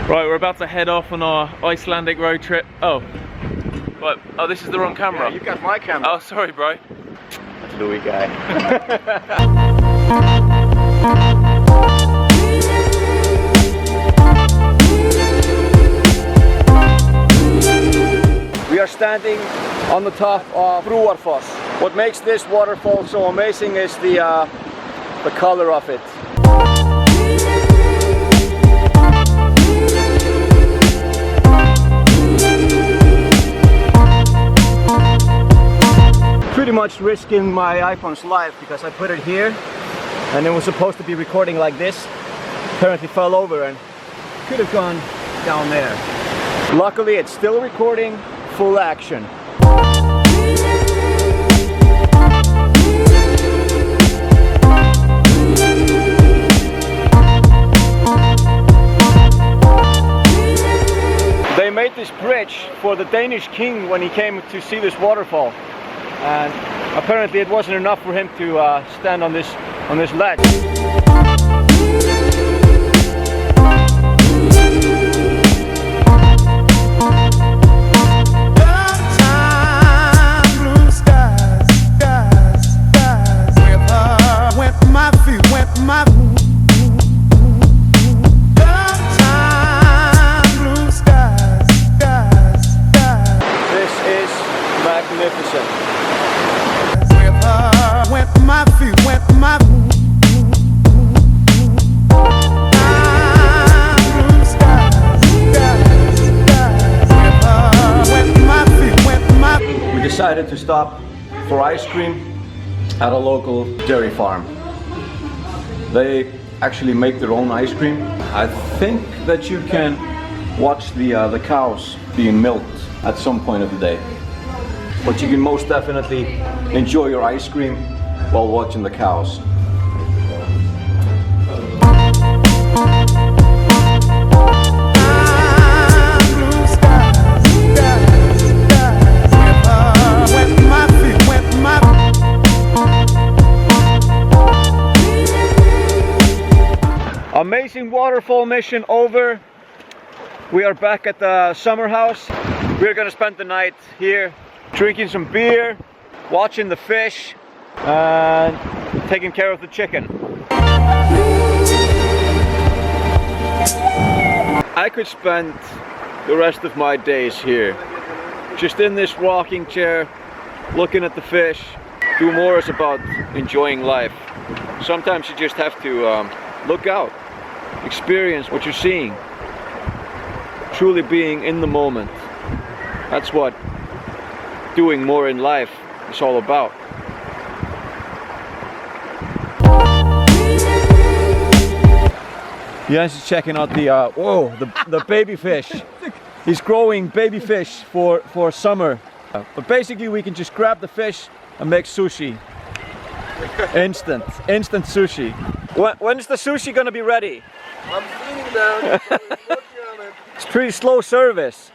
Right, we're about to head off on our Icelandic road trip. Oh, but oh, this is the wrong camera. Yeah, you've got my camera. Oh, sorry, bro. That's Louis guy. We are standing on the top of Brúarfoss. What makes this waterfall so amazing is the color of it. Pretty much risking my iPhone's life because I put it here and it was supposed to be recording like this. Apparently fell over and could have gone down there. Luckily it's still recording, full action. They made this bridge for the Danish king when he came to see this waterfall. And apparently it wasn't enough for him to stand on this ledge. This is magnificent. We decided to stop for ice cream at a local dairy farm. They actually make their own ice cream. I think that you can watch the cows being milked at some point of the day. But you can most definitely enjoy your ice cream while watching the cows. Amazing waterfall mission over. We are back at the summer house. We're gonna spend the night here drinking some beer, watching the fish, and taking care of the chicken. I could spend the rest of my days here, just in this rocking chair, looking at the fish. Do more is about enjoying life. Sometimes you just have to look out, experience what you're seeing, truly being in the moment. That's what doing more in life is all about. Jens is checking out the baby fish. He's growing baby fish for summer. But basically we can just grab the fish and make sushi. Instant sushi. When's the sushi gonna be ready? I'm sitting down, working on it. It's pretty slow service.